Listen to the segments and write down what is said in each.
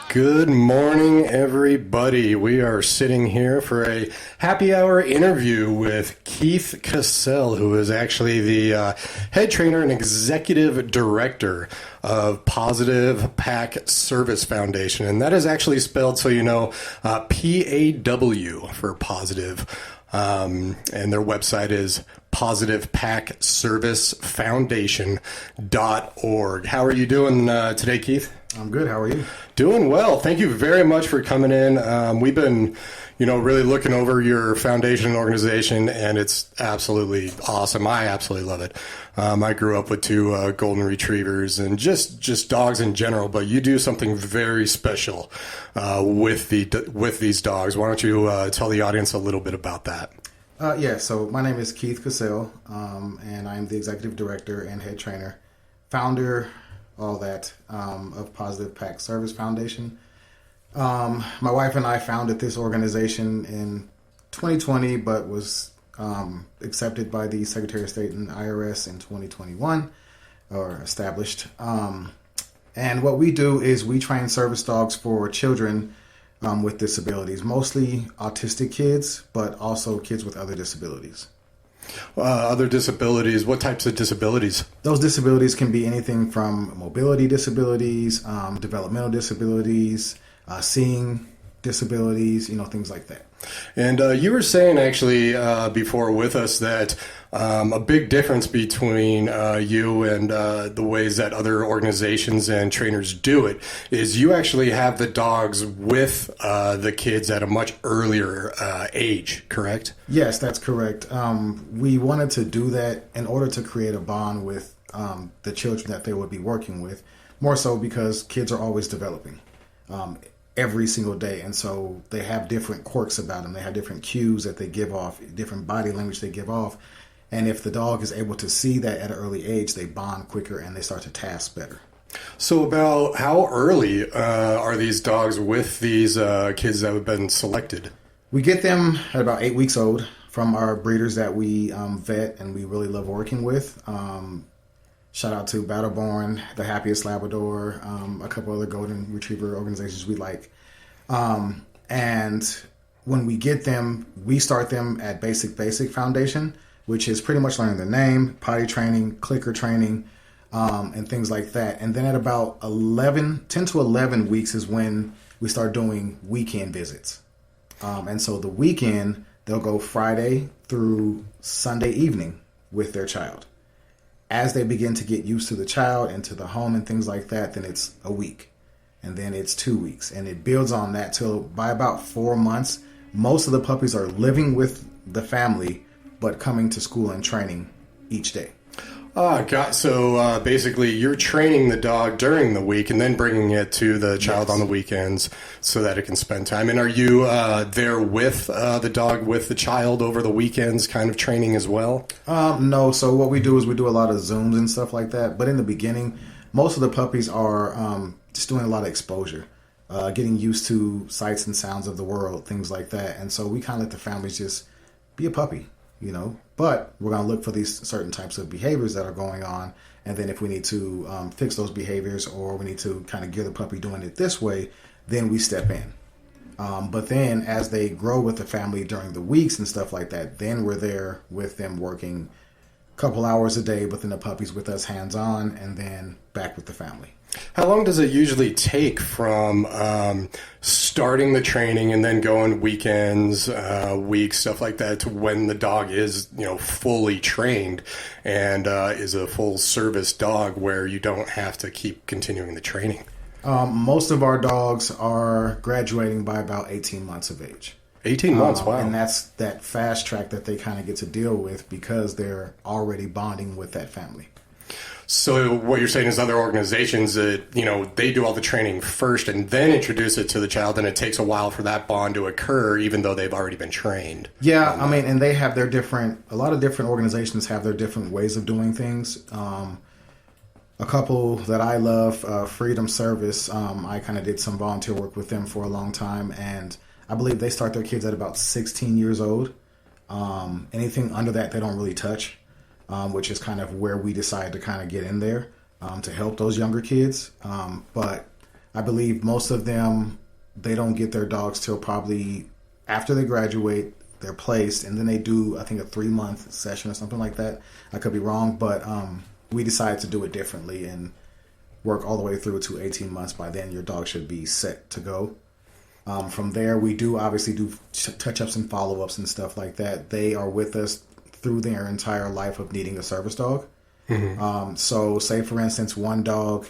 Good morning, everybody. We are sitting here for a happy hour interview with Keith Cassell, who is actually the head trainer and executive director of Pawsitive PAC Service Foundation. And that is actually spelled so you know, P-A-W for positive. And their website is PawsitivePACServiceFoundation.org. How are you doing today, Keith? I'm good. How are you? Doing well. Thank you very much for coming in. We've been, really looking over your foundation and organization, and it's absolutely awesome. I absolutely love it. I grew up with two golden retrievers and just dogs in general, but you do something very special with these dogs. Why don't you tell the audience a little bit about that? So my name is Keith Cassell, and I'm the executive director and head trainer, founder, all that, of Pawsitive PAC Service Foundation. My wife and I founded this organization in 2020, but was accepted by the Secretary of State and IRS in 2021, or established. And what we do is we train service dogs for children with disabilities, mostly autistic kids, but also kids with other disabilities. Other disabilities, what types of disabilities? Those disabilities can be anything from mobility disabilities, developmental disabilities, seeing disabilities, things like that. And you were saying actually before with us that a big difference between you and the ways that other organizations and trainers do it is you actually have the dogs with the kids at a much earlier age, correct? Yes, that's correct. We wanted to do that in order to create a bond with the children that they would be working with, more so because kids are always developing. Every single day, and so they have different quirks about them. They have different cues that they give off, different body language they give off, and if the dog is able to see that at an early age, they bond quicker and they start to task better. So about how early are these dogs with these kids that have been selected? We get them at about 8 weeks old from our breeders that we vet and we really love working with. Shout out to Battleborn, the Happiest Labrador, a couple other golden retriever organizations we like. And when we get them, we start them at basic foundation, which is pretty much learning their name, potty training, clicker training, and things like that. And then at about 10 to 11 weeks is when we start doing weekend visits. And so the weekend, they'll go Friday through Sunday evening with their child. As they begin to get used to the child and to the home and things like that, then it's a week, and then it's 2 weeks, and it builds on that till by about 4 months, most of the puppies are living with the family, but coming to school and training each day. So basically you're training the dog during the week and then bringing it to the child on the weekends so that it can spend time. And are you there with the dog with the child over the weekends kind of training as well? No. So what we do is we do a lot of Zooms and stuff like that. But in the beginning, most of the puppies are just doing a lot of exposure, getting used to sights and sounds of the world, things like that. And so we kind of let the families just be a puppy. But we're going to look for these certain types of behaviors that are going on. And then if we need to fix those behaviors or we need to kind of get the puppy doing it this way, then we step in. But then as they grow with the family during the weeks and stuff like that, then we're there with them working a couple hours a day, but then the puppy's with us hands-on and then back with the family. How long does it usually take from starting the training and then going weekends, weeks, stuff like that, to when the dog is, fully trained and is a full service dog where you don't have to keep continuing the training? Most of our dogs are graduating by about 18 months of age. 18 months, wow. And that's that fast track that they kind of get to deal with because they're already bonding with that family. So what you're saying is other organizations that, they do all the training first and then introduce it to the child, and it takes a while for that bond to occur, even though they've already been trained. Yeah, and they have a lot of different organizations have their different ways of doing things. A couple that I love, Freedom Service, I kind of did some volunteer work with them for a long time, and I believe they start their kids at about 16 years old. Anything under that, they don't really touch. Which is kind of where we decided to kind of get in there to help those younger kids. But I believe most of them, they don't get their dogs till probably after they graduate. They're placed, and then they do, I think, a 3-month session or something like that. I could be wrong, but we decided to do it differently and work all the way through to 18 months. By then, your dog should be set to go. From there, we do obviously do touch-ups and follow-ups and stuff like that. They are with us through their entire life of needing a service dog. So say, for instance, one dog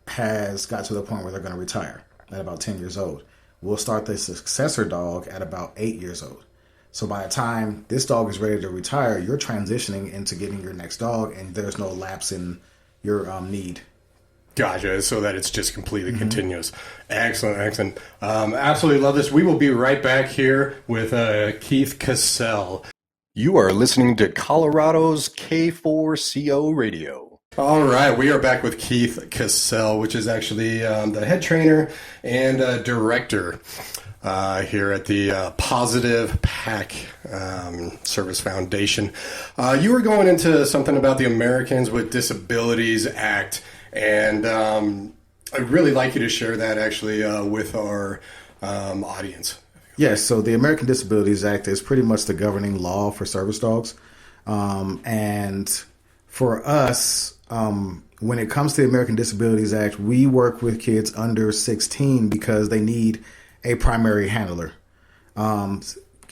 has got to the point where they're going to retire at about 10 years old. We'll start the successor dog at about 8 years old. So by the time this dog is ready to retire, you're transitioning into getting your next dog, and there's no lapse in your need. Gotcha. So that it's just completely continuous. Excellent, excellent. Absolutely love this. We will be right back here with Keith Cassell. You are listening to Colorado's K4CO Radio. All right, we are back with Keith Cassell, which is actually the head trainer and director here at the Pawsitive PAC Service Foundation. You were going into something about the Americans with Disabilities Act, and I'd really like you to share that actually with our audience. Yes, so the American Disabilities Act is pretty much the governing law for service dogs. And for us, when it comes to the American Disabilities Act, we work with kids under 16 because they need a primary handler.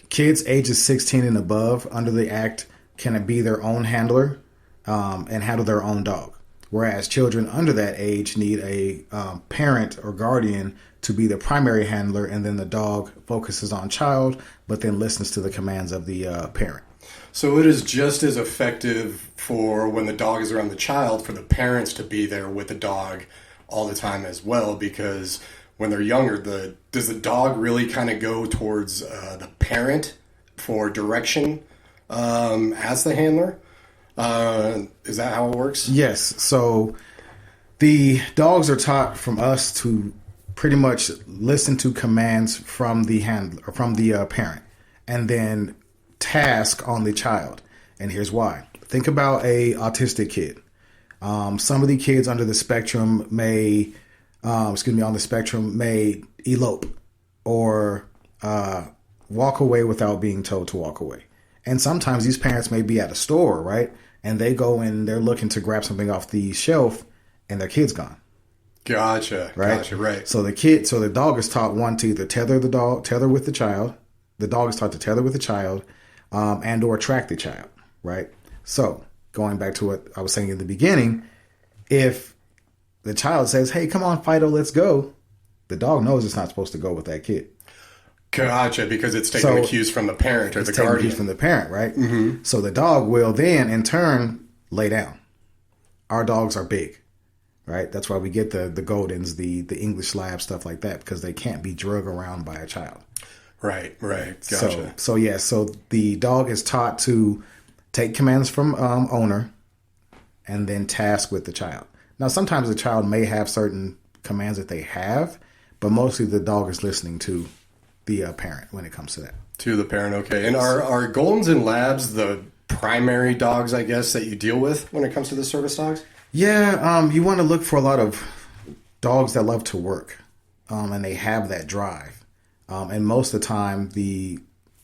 Kids ages 16 and above under the act can be their own handler and handle their own dog. Whereas children under that age need a parent or guardian to be the primary handler, and then the dog focuses on child, but then listens to the commands of the parent. So it is just as effective for when the dog is around the child for the parents to be there with the dog all the time as well, because when they're younger, does the dog really kind of go towards the parent for direction as the handler? Is that how it works? Yes. So the dogs are taught from us to pretty much listen to commands from the handler, from the parent, and then task on the child. And here's why. Think about a autistic kid. Some of the kids under the spectrum may on the spectrum may elope or walk away without being told to walk away. And sometimes these parents may be at a store, right? And they go in, they're looking to grab something off the shelf, and their kid's gone. Gotcha. Right? Gotcha, right. So the dog is taught to either tether with the child. The dog is taught to tether with the child, and or track the child, right? So going back to what I was saying in the beginning, if the child says, "Hey, come on, Fido, let's go," the dog knows it's not supposed to go with that kid. Gotcha, because it's taking the cues from the parent or the guardian. It's taking cues from the parent, right? Mm-hmm. So the dog will then, in turn, lay down. Our dogs are big, right? That's why we get the Goldens, the English Lab, stuff like that, because they can't be drug around by a child. Right. Gotcha. So the dog is taught to take commands from owner and then task with the child. Now, sometimes the child may have certain commands that they have, but mostly the dog is listening to the parent when it comes to that. To the parent, okay. And are Goldens and Labs the primary dogs, I guess, that you deal with when it comes to the service dogs? Yeah, you want to look for a lot of dogs that love to work, and they have that drive. And most of the time,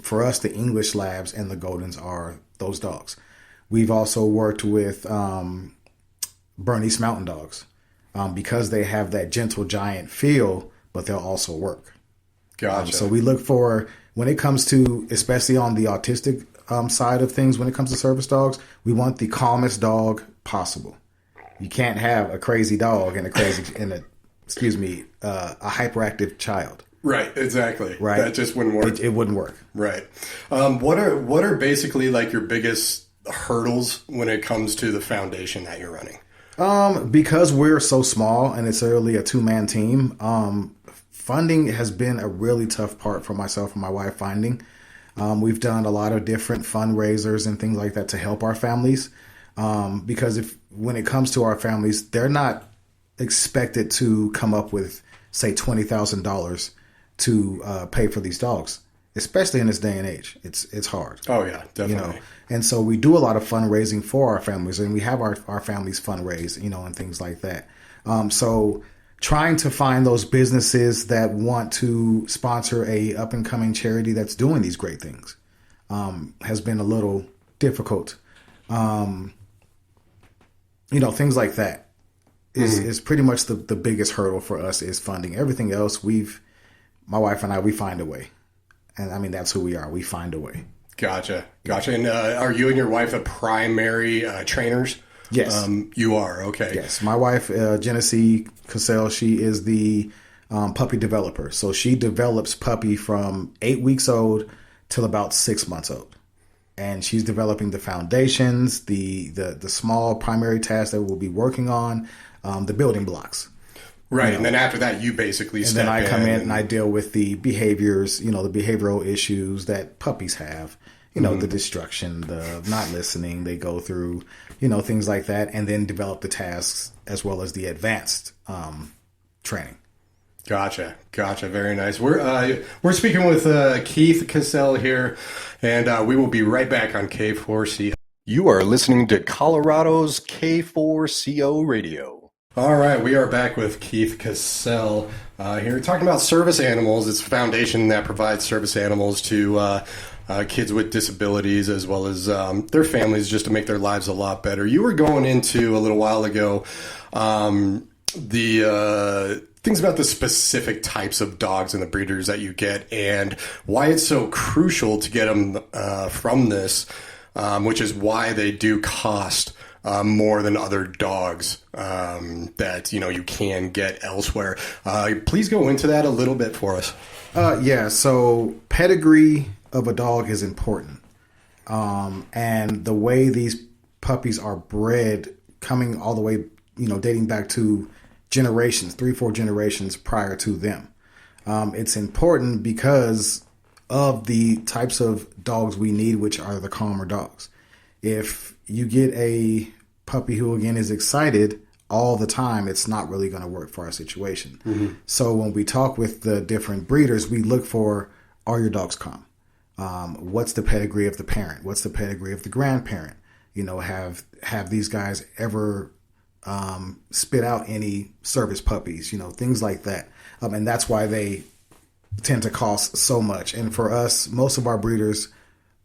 for us, the English Labs and the Goldens are those dogs. We've also worked with Bernese Mountain Dogs because they have that gentle giant feel, but they'll also work. Gotcha. So we look for, when it comes to, especially on the autistic side of things, when it comes to service dogs, we want the calmest dog possible. You can't have a crazy dog and a hyperactive child. Right, exactly. Right. That just wouldn't work. It wouldn't work. Right. What are basically like your biggest hurdles when it comes to the foundation that you're running? Because we're so small and it's really a two-man team, funding has been a really tough part for myself and my wife finding. We've done a lot of different fundraisers and things like that to help our families. Because when it comes to our families, they're not expected to come up with, say, $20,000 to pay for these dogs, especially in this day and age. It's hard. Oh yeah, definitely. And so we do a lot of fundraising for our families, and we have our families fundraise, and things like that. So trying to find those businesses that want to sponsor a up and coming charity that's doing these great things has been a little difficult. Things like that is pretty much the biggest hurdle for us is funding. Everything else, my wife and I, we find a way. And I mean, that's who we are. We find a way. Gotcha. And are you and your wife the primary trainers? Yes. You are. Okay. Yes. My wife, Genesee Cassell, she is the puppy developer. So she develops puppy from 8 weeks old till about 6 months old. And she's developing the foundations, the small primary tasks that we'll be working on, the building blocks. Right. And then after that, you basically step in. And then I come in and I deal with the behaviors, the behavioral issues that puppies have, the destruction, the not listening they go through, things like that, and then develop the tasks as well as the advanced training. Gotcha. Very nice. We're speaking with Keith Cassell here, and we will be right back on K4CO. You are listening to Colorado's K4CO Radio. All right, we are back with Keith Cassell here talking about service animals. It's a foundation that provides service animals to kids with disabilities as well as their families just to make their lives a lot better. You were going into a little while ago the things about the specific types of dogs and the breeders that you get and why it's so crucial to get them from this, which is why they do cost more than other dogs that you can get elsewhere. Please go into that a little bit for us. So pedigree of a dog is important, and the way these puppies are bred, coming all the way, dating back to generations, 3-4 generations prior to them. It's important because of the types of dogs we need, which are the calmer dogs. If you get a puppy who, again, is excited all the time, it's not really going to work for our situation. Mm-hmm. So when we talk with the different breeders, we look for, are your dogs calm? What's the pedigree of the parent? What's the pedigree of the grandparent? Have these guys ever spit out any service puppies? Things like that. And that's why they tend to cost so much. And for us, most of our breeders,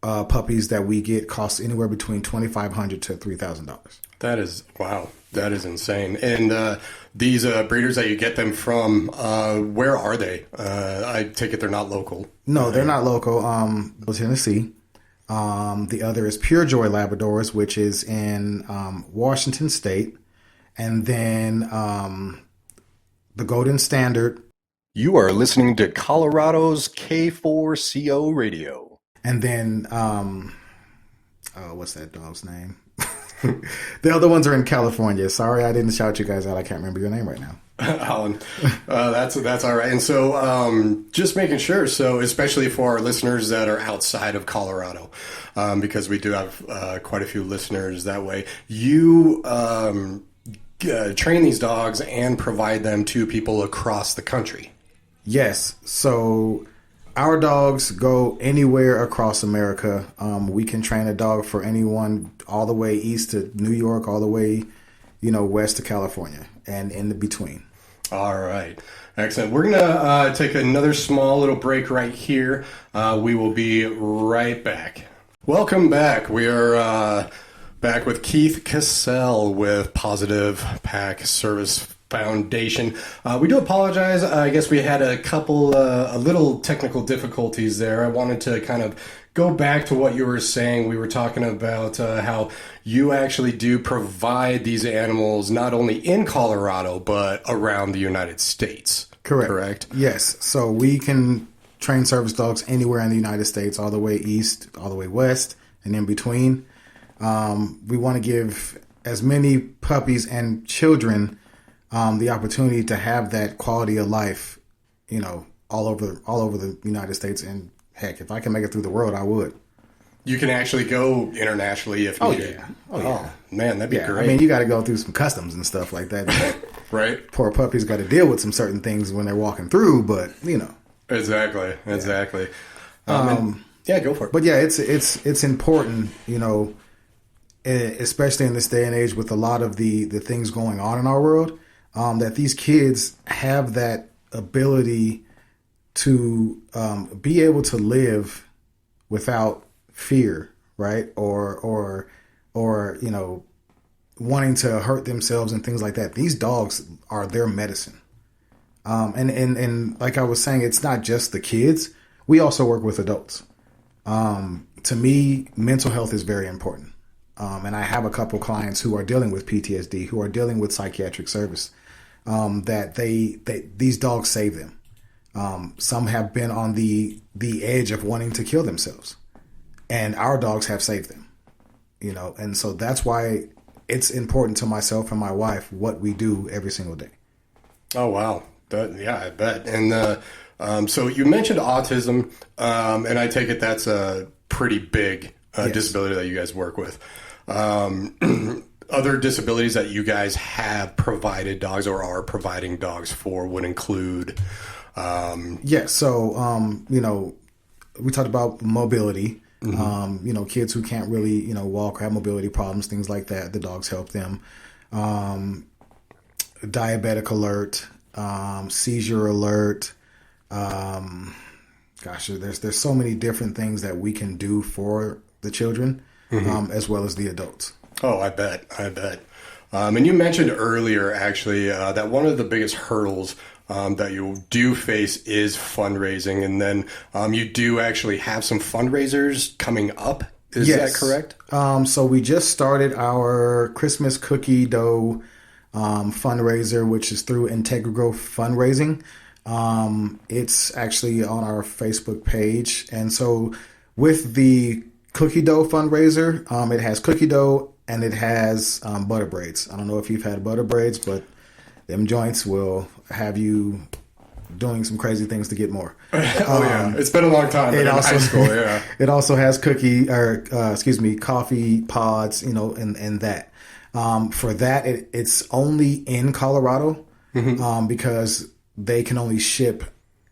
puppies that we get cost anywhere between $2,500 to $3,000. That is, wow. That is insane. And these breeders that you get them from, where are they? I take it they're not local. No, they're not local. Tennessee. The other is Pure Joy Labradors, which is in Washington State. And then the Golden Standard. You are listening to Colorado's K4CO Radio. And then, what's that dog's name? The other ones are in California. Sorry, I didn't shout you guys out. I can't remember your name right now. Alan. That's all right. And so just making sure, so especially for our listeners that are outside of Colorado, because we do have quite a few listeners that way, you train these dogs and provide them to people across the country. Yes. So our dogs go anywhere across America. We can train a dog for anyone all the way east to New York, all the way, west to California and in the between. All right. Excellent. We're going to take another small little break right here. We will be right back. Welcome back. We are back with Keith Cassell with Pawsitive PAC Service Foundation. We do apologize. I guess we had a little technical difficulties there. I wanted to kind of go back to what you were saying. We were talking about how you actually do provide these animals not only in Colorado, but around the United States. Correct? Yes. So we can train service dogs anywhere in the United States, all the way east, all the way west, and in between. We want to give as many puppies and children the opportunity to have that quality of life, all over the United States. And heck, if I can make it through the world, I would. You can actually go internationally if needed. Oh, yeah. Man, that'd be great. I mean, you got to go through some customs and stuff like that. Right. Poor puppies got to deal with some certain things when they're walking through, but, Exactly. Yeah, go for it. But yeah, it's important, especially in this day and age with a lot of the things going on in our world. that these kids have that ability to be able to live without fear, right? Or wanting to hurt themselves and things like that. These dogs are their medicine. And like I was saying, it's not just the kids. We also work with adults. To me, mental health is very important. And I have a couple clients who are dealing with PTSD, who are dealing with psychiatric service, that these dogs save them. Some have been on the edge of wanting to kill themselves, and our dogs have saved them, and so that's why it's important to myself and my wife what we do every single day. Oh, wow. Yeah, I bet. And so you mentioned autism, and I take it that's a pretty big Yes. disability that you guys work with. Other disabilities that you guys have provided dogs or are providing dogs for would include... Yes. So, we talked about mobility, kids who can't really, walk or have mobility problems, things like that. The dogs help them. Diabetic alert, seizure alert. There's so many different things that we can do for the children, as well as the adults. Oh, I bet. And you mentioned earlier, actually, that one of the biggest hurdles that you do face is fundraising. And then you do actually have some fundraisers coming up. Is that correct? So we just started our Christmas cookie dough fundraiser, which is through Integral Fundraising. It's actually on our Facebook page. And so with the cookie dough fundraiser, it has cookie dough and it has butter braids. I don't know if you've had butter braids, but them joints will have you doing some crazy things to get more. Yeah. It's been a long time. It also, high school, yeah. It also has coffee pods, and that. For that, it's only in Colorado because they can only ship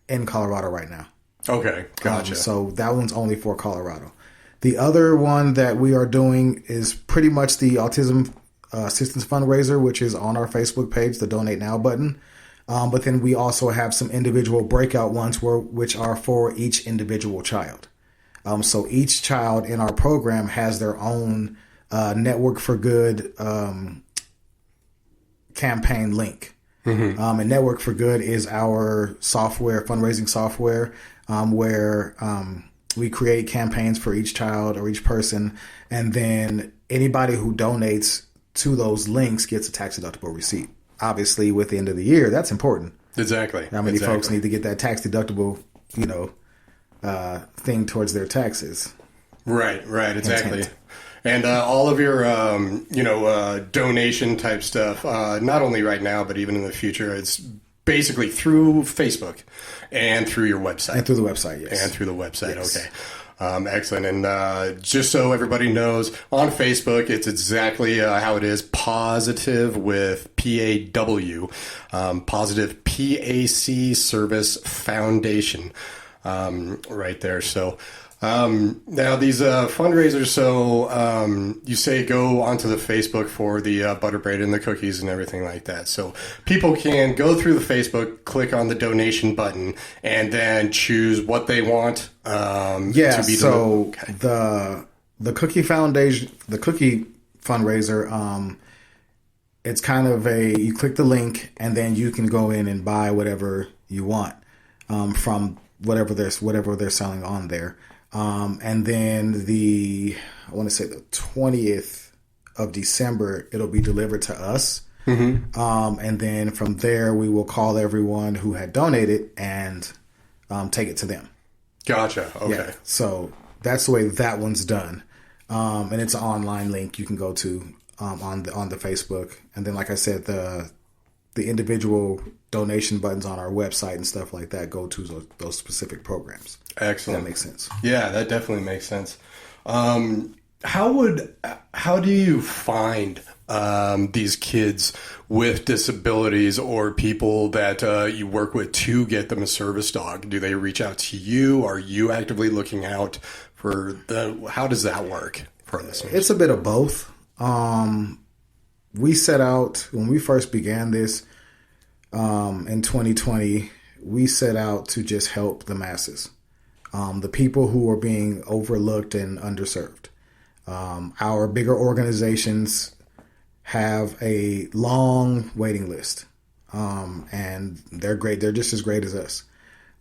in Colorado right now. Okay, gotcha. So that one's only for Colorado. The other one that we are doing is pretty much the Autism Assistance Fundraiser, which is on our Facebook page, the Donate Now button. But then we also have some individual breakout ones which are for each individual child. So each child in our program has their own Network for Good campaign link. And Network for Good is our software, fundraising software, where we create campaigns for each child or each person. And then anybody who donates to those links gets a tax deductible receipt. Obviously, with the end of the year, that's important. Exactly. How many folks need to get that tax deductible, thing towards their taxes? Right, exactly. Intent. And all of your, donation type stuff, not only right now, but even in the future, it's basically through Facebook and through your website. And through the website, yes. And through the website, yes. Okay. Excellent. And just so everybody knows, on Facebook, it's exactly how it is, Pawsitive with PAW, Pawsitive PAC Service Foundation, right there. So now these fundraisers, so you say go onto the Facebook for the butter bread and the cookies and everything like that. So people can go through the Facebook, click on the donation button, and then choose what they want to be so okay. the cookie foundation, the cookie fundraiser, it's kind of you click the link and then you can go in and buy whatever you want from whatever they're selling on there. And then I want to say the 20th of December, it'll be delivered to us. And then from there, we will call everyone who had donated and take it to them. Gotcha. Okay. Yeah. So that's the way that one's done. And it's an online link you can go to on the Facebook. And then, like I said, the individual donation buttons on our website and stuff like that go to those specific programs. Excellent. That makes sense. Yeah, that definitely makes sense. How do you find these kids with disabilities or people that you work with to get them a service dog? Do they reach out to you? Are you actively looking out for how does that work for our listeners? It's a bit of both. We set out when we first began this, in 2020, we set out to just help the masses, the people who are being overlooked and underserved. Our bigger organizations have a long waiting list, and they're great. They're just as great as us.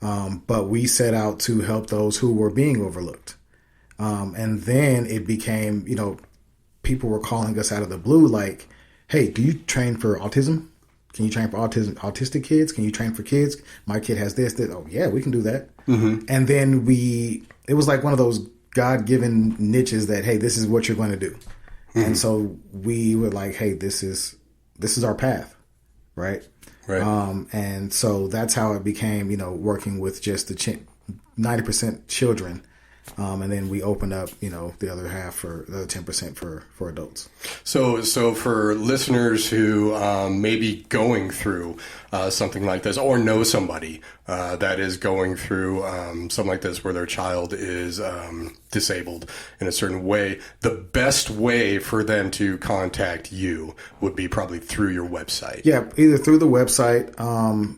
But we set out to help those who were being overlooked. And then it became, people were calling us out of the blue like, hey, do you train for autism? Can you train for autistic kids? Can you train for kids? My kid has this. Oh, yeah, we can do that. Mm-hmm. And then it was like one of those God-given niches that, hey, this is what you're going to do. Mm-hmm. And so we were like, hey, this is our path, right? Right. And so that's how it became, working with just the 90% children. And then we opened up, the other half for the other 10% for adults. So for listeners who may be going through something like this or know somebody that is going through something like this where their child is disabled in a certain way, the best way for them to contact you would be probably through your website. Yeah, either through the website.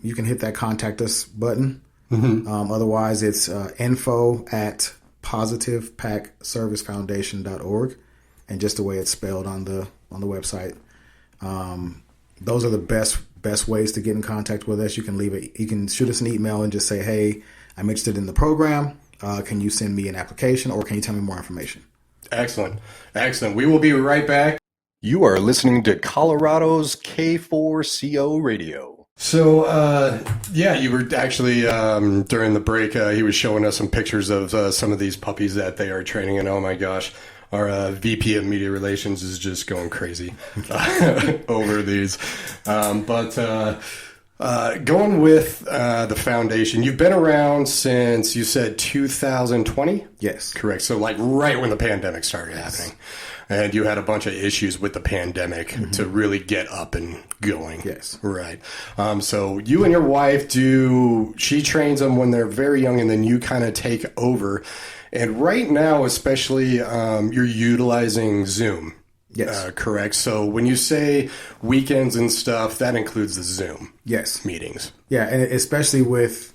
You can hit that contact us button. Mm-hmm. Otherwise, it's info at PawsitivePACServiceFoundation.org, and just the way it's spelled on the website. Those are the best ways to get in contact with us. You can shoot us an email and just say, hey, I'm interested in the program. Can you send me an application, or can you tell me more information? Excellent. We will be right back. You are listening to Colorado's K4CO Radio. So, you were actually, during the break, he was showing us some pictures of some of these puppies that they are training, and oh my gosh, our VP of Media Relations is just going crazy over these. Going with the foundation, you've been around since, you said, 2020? Yes. Correct. So, like, right when the pandemic started happening. And you had a bunch of issues with the pandemic mm-hmm. to really get up and going. Yes. Right. So you and your wife she trains them when they're very young, and then you kind of take over. And right now, especially, you're utilizing Zoom. Yes. Correct. So when you say weekends and stuff, that includes the Zoom. Yes. Meetings. Yeah. And especially with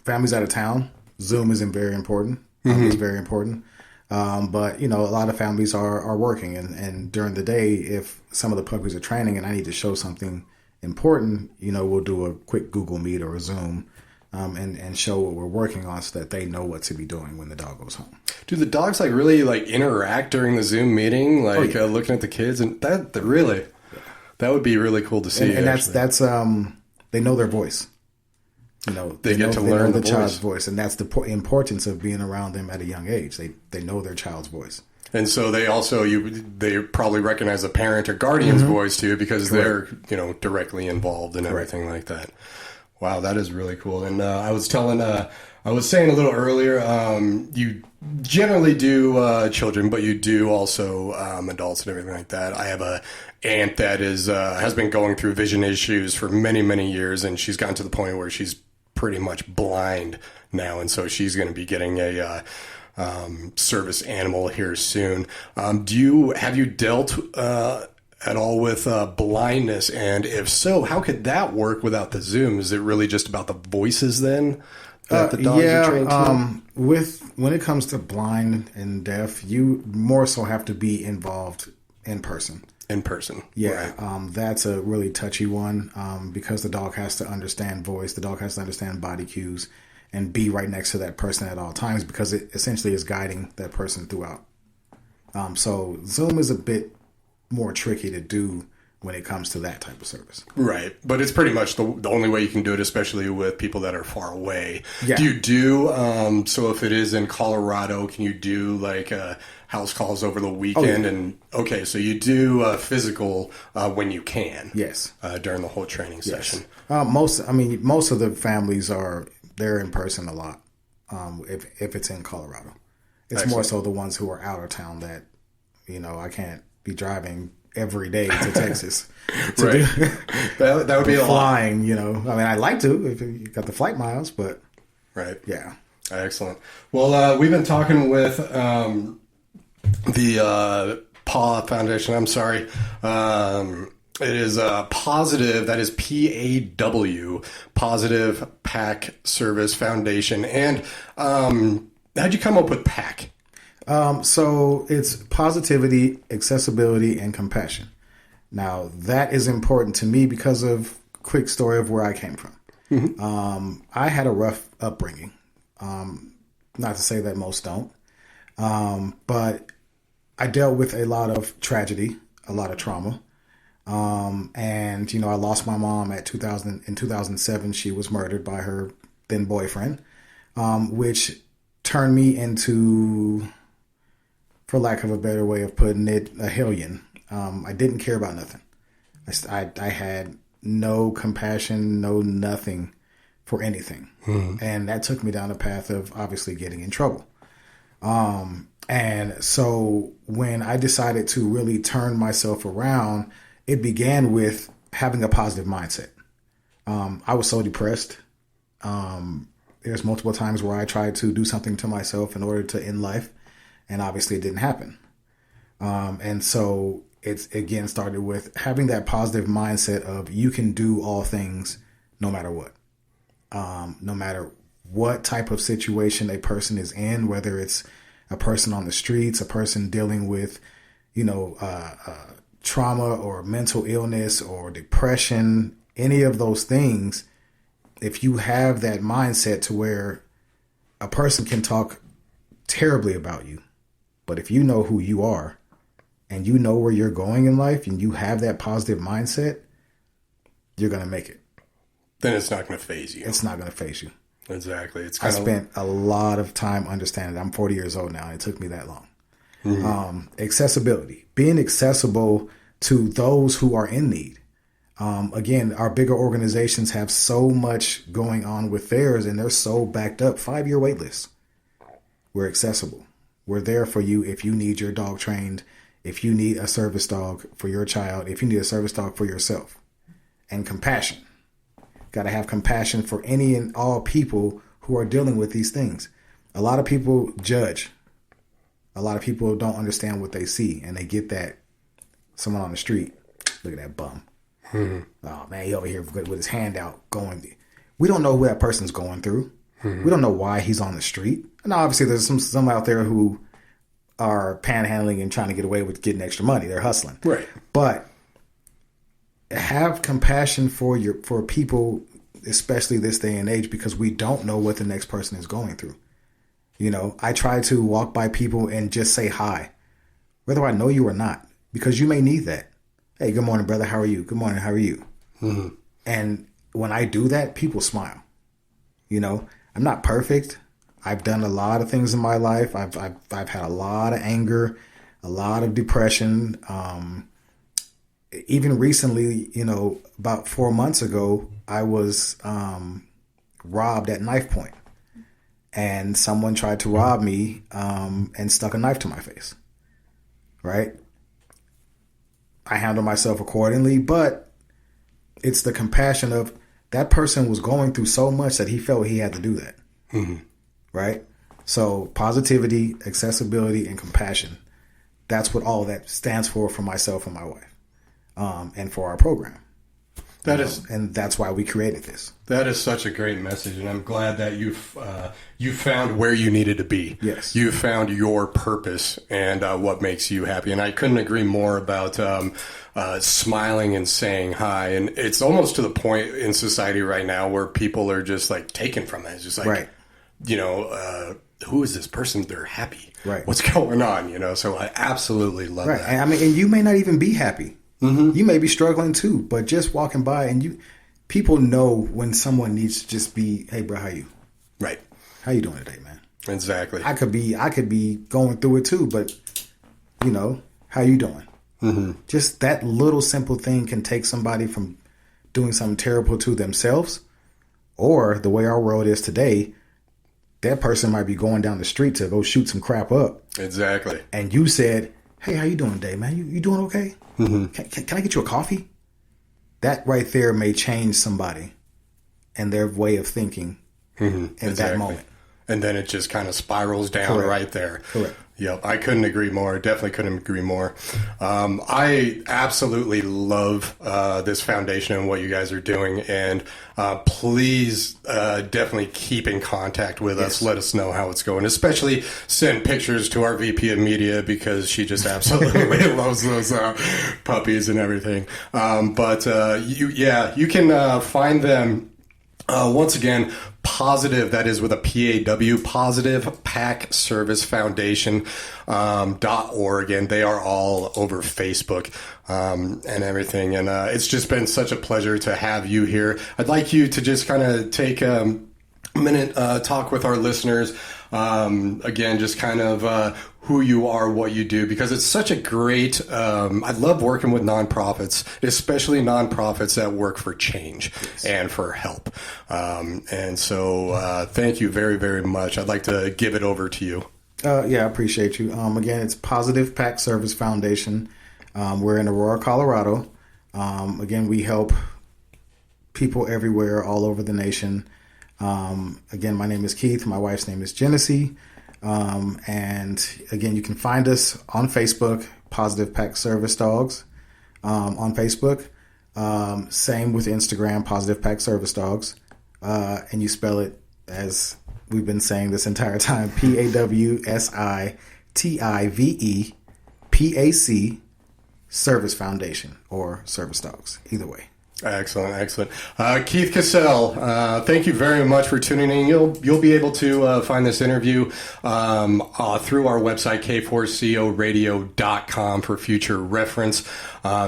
families out of town, Zoom is very important. Mm-hmm. It's very important. But, a lot of families are working, and during the day, if some of the puppies are training and I need to show something important, we'll do a quick Google Meet or a Zoom, and show what we're working on so that they know what to be doing when the dog goes home. Do the dogs really interact during the Zoom meeting, looking at the kids, and that would be really cool to see. And that's they know their voice. They get to learn the child's voice, and that's the importance of being around them at a young age. They know their child's voice, and so they also they probably recognize the parent or guardian's mm-hmm. voice too, because Correct. They're directly involved in everything like that. Wow, that is really cool. And I was saying a little earlier, you generally do children, but you do also adults and everything like that. I have a aunt that has been going through vision issues for many, many years, and she's gotten to the point where she's pretty much blind now, and so she's going to be getting a service animal here soon. Have you dealt at all with blindness, and if so, how could that work without the Zoom? Is it really just about the voices then that the dogs are trained to? When it comes to blind and deaf, you more so have to be involved in person. Yeah. Right. That's a really touchy one, because the dog has to understand voice. The dog has to understand body cues and be right next to that person at all times, because it essentially is guiding that person throughout. So Zoom is a bit more tricky to do when it comes to that type of service. Right. But it's pretty much the only way you can do it, especially with people that are far away. Yeah. Do you do, so if it is in Colorado, can you do house calls over the weekend? Oh, yeah. And okay, so you do physical when you can. Yes. During the whole training session. Most of the families they're in person a lot. If it's in Colorado, it's Excellent. More so the ones who are out of town that, I can't be driving every day to Texas. Right. That would be a flying, I'd like to if you got the flight miles, but right. Yeah. Excellent. Well, we've been talking with the Paw Foundation. I'm sorry. It is Positive, that is PAW, Positive PAC Service Foundation. And how'd you come up with PAC? So it's positivity, accessibility, and compassion. Now, that is important to me because of quick story of where I came from. I had a rough upbringing. Not to say that most don't. But I dealt with a lot of tragedy, a lot of trauma. And, I lost my mom in 2007. She was murdered by her then boyfriend, which turned me into, for lack of a better way of putting it, a hellion. I didn't care about nothing. I had no compassion, no nothing for anything. And that took me down a path of obviously getting in trouble. And so when I decided to really turn myself around, it began with having a positive mindset. I was so depressed. There's multiple times where I tried to do something to myself in order to end life, and obviously it didn't happen. And so it's again started with having that positive mindset of you can do all things no matter what. No matter what type of situation a person is in, whether it's a person on the streets, a person dealing with, trauma or mental illness or depression, any of those things, if you have that mindset to where a person can talk terribly about you, but if you know who you are and you know where you're going in life and you have that positive mindset, you're going to make it. Then it's not going to faze you. It's not going to faze you. Exactly. I spent a lot of time understanding it. I'm 40 years old now. And it took me that long. Accessibility, being accessible to those who are in need. Again, our bigger organizations have so much going on with theirs and they're so backed up. 5-year wait lists. We're accessible. We're there for you if you need your dog trained, if you need a service dog for your child, if you need a service dog for yourself. And compassion. Got to have compassion for any and all people who are dealing with these things. A lot of people judge. A lot of people don't understand what they see, and they get that someone on the street, look at that bum. Oh man, he over here with his hand out going. We don't know who that person's going through. We don't know why he's on the street. And obviously there's some out there who are panhandling and trying to get away with getting extra money. They're hustling. Right. But have compassion for people, especially this day and age, because we don't know what the next person is going through. I try to walk by people and just say hi, whether I know you or not, because you may need that. Hey, good morning, brother. How are you? Good morning. How are you? And when I do that, people smile. I'm not perfect. I've done a lot of things in my life. I've had a lot of anger, a lot of depression. Even recently, about 4 months ago, I was robbed at knife point. And someone tried to rob me and stuck a knife to my face. Right? I handled myself accordingly, but it's the compassion of that person was going through so much that he felt he had to do that. Right? So positivity, accessibility, and compassion. That's what all that stands for myself and my wife, and for our program. And that's why we created this. That is such a great message, and I'm glad that you found where you needed to be. Yes, you found your purpose and what makes you happy. And I couldn't agree more about smiling and saying hi. And it's almost to the point in society right now where people are just like taken from it. It's just like, right. Who is this person? They're happy. Right. What's going on? So I absolutely love that. And and you may not even be happy. You may be struggling too, but just walking by and people know when someone needs to just be, hey bro, how you? Right. How you doing today, man? Exactly. I could be going through it too, but how you doing? Just that little simple thing can take somebody from doing something terrible to themselves, or the way our world is today, that person might be going down the street to go shoot some crap up. Exactly. And you said, hey, how you doing today, man? You doing okay? Can I get you a coffee? That right there may change somebody and their way of thinking in that moment. and then it just kind of spirals down right there. Correct. Yep, I couldn't agree more. Definitely couldn't agree more. I absolutely love this foundation and what you guys are doing, and please definitely keep in contact with us. Let us know how it's going, especially send pictures to our VP of Media because she just absolutely loves those puppies and everything. But you can find them once again. Pawsitive, that is with a PAW, Pawsitive PAC Service Foundation .org, and they are all over Facebook and everything. And it's just been such a pleasure to have you here. I'd like you to just kind of take a minute, talk with our listeners. Again, just kind of who you are, what you do, because it's such a great, I love working with nonprofits, especially nonprofits that work for change and for help. And so thank you very, very much. I'd like to give it over to you. I appreciate you. Again, it's Pawsitive PAC Service Foundation. We're in Aurora, Colorado. Again, we help people everywhere, all over the nation. Again, my name is Keith. My wife's name is Genesee. And again, you can find us on Facebook, Pawsitive PAC Service Dogs, on Facebook. Same with Instagram, Pawsitive PAC Service Dogs. And you spell it as we've been saying this entire time, PAWSITIVE PAC Service Foundation or Service Dogs, either way. Excellent. Keith Cassell, thank you very much for tuning in. You'll be able to find this interview through our website, k4coradio.com, for future reference.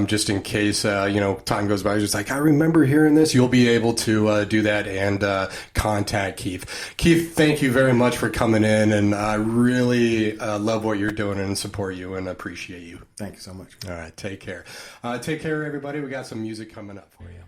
Just in case, time goes by, just like, I remember hearing this, you'll be able to do that and contact Keith. Keith, thank you very much for coming in, and I really love what you're doing and support you and appreciate you. Thank you so much. All right, take care. Take care, everybody. We got some music coming up for you.